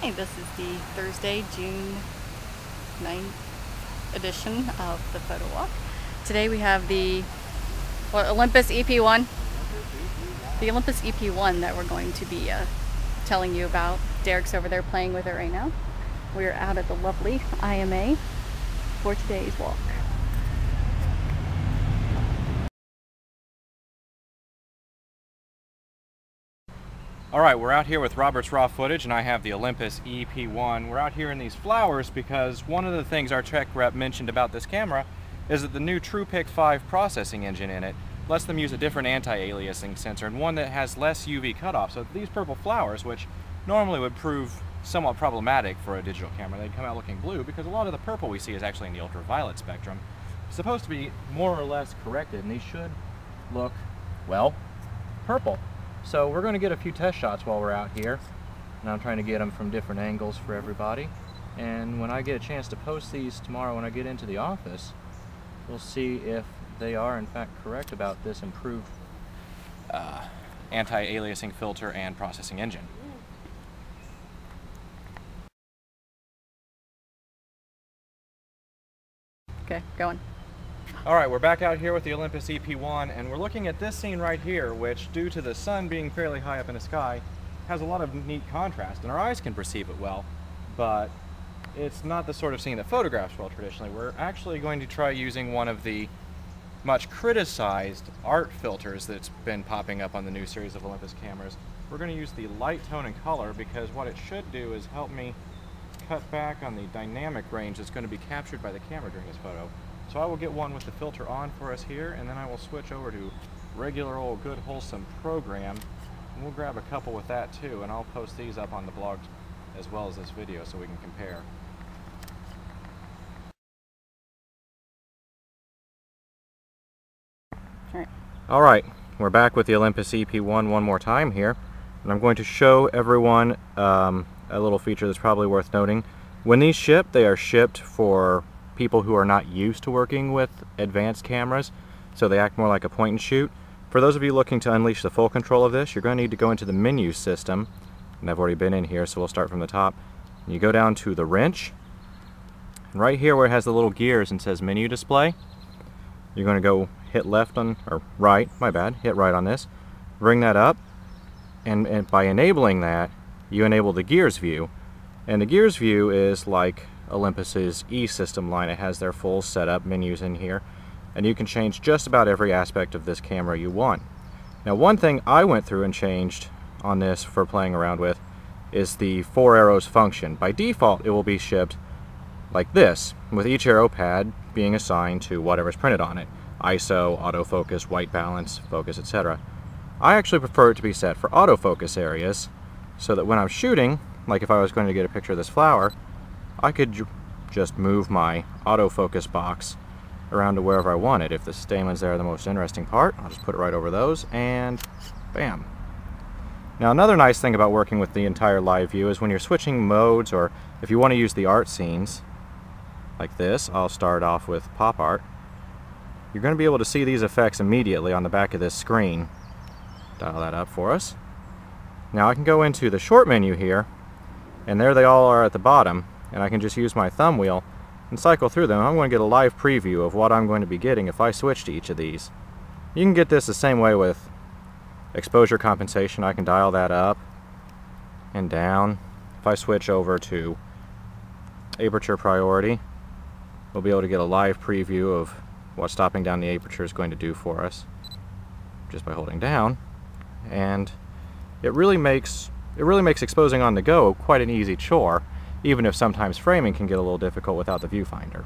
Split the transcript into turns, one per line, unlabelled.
Hi, this is the Thursday, June 9th edition of the Photo Walk. Today we have the Olympus EP1. The Olympus EP1 that we're going to be telling you about. Derek's over there playing with it right now. We're out at the lovely IMA for today's walk.
Alright, we're out here with Robert's Raw Footage, and I have the Olympus EP1. We're out here in these flowers because one of the things our tech rep mentioned about this camera is that the new TruePic 5 processing engine in it lets them use a different anti-aliasing sensor, and one that has less UV cutoff. So these purple flowers, which normally would prove somewhat problematic for a digital camera, they'd come out looking blue because a lot of the purple we see is actually in the ultraviolet spectrum. It's supposed to be more or less corrected, and these should look, well, purple. So we're going to get a few test shots while we're out here, and I'm trying to get them from different angles for everybody. And when I get a chance to post these tomorrow when I get into the office, we'll see if they are in fact correct about this improved anti-aliasing filter and processing engine.
Okay, going.
Alright, we're back out here with the Olympus EP1, and we're looking at this scene right here, which, due to the sun being fairly high up in the sky, has a lot of neat contrast, and our eyes can perceive it well, but it's not the sort of scene that photographs well traditionally. We're actually going to try using one of the much criticized art filters that's been popping up on the new series of Olympus cameras. We're going to use the light tone and color because what it should do is help me cut back on the dynamic range that's going to be captured by the camera during this photo. So I will get one with the filter on for us here, and then I will switch over to regular old good wholesome program, and we'll grab a couple with that too, and I'll post these up on the blog as well as this video so we can compare. Alright, we're back with the Olympus EP1 one more time here, and I'm going to show everyone a little feature that's probably worth noting. When these ship, they are shipped for people who are not used to working with advanced cameras, so they act more like a point and shoot. For those of you looking to unleash the full control of this, you're going to need to go into the menu system, and I've already been in here, so we'll start from the top. And you go down to the wrench, and right here where it has the little gears and says menu display, you're going to go hit left on, or right, my bad, hit right on this, bring that up, and by enabling that, you enable the gears view. And the gears view is like Olympus's E-system line. It has their full setup menus in here, and you can change just about every aspect of this camera you want. Now, one thing I went through and changed on this for playing around with is the 4 arrows function. By default, it will be shipped like this, with each arrow pad being assigned to whatever's printed on it: ISO, autofocus, white balance, focus, etc. I actually prefer it to be set for autofocus areas, so that when I'm shooting, like if I was going to get a picture of this flower, I could just move my autofocus box around to wherever I wanted. If the stamens there are the most interesting part, I'll just put it right over those, and bam. Now, another nice thing about working with the entire live view is when you're switching modes, or if you want to use the art scenes, like this, I'll start off with pop art. You're going to be able to see these effects immediately on the back of this screen. Dial that up for us. Now I can go into the short menu here, and there they all are at the bottom, and I can just use my thumb wheel and cycle through them. I'm going to get a live preview of what I'm going to be getting if I switch to each of these. You can get this the same way with exposure compensation. I can dial that up and down. If I switch over to aperture priority, we'll be able to get a live preview of what stopping down the aperture is going to do for us just by holding down, and it really makes exposing on the go quite an easy chore, even if sometimes framing can get a little difficult without the viewfinder.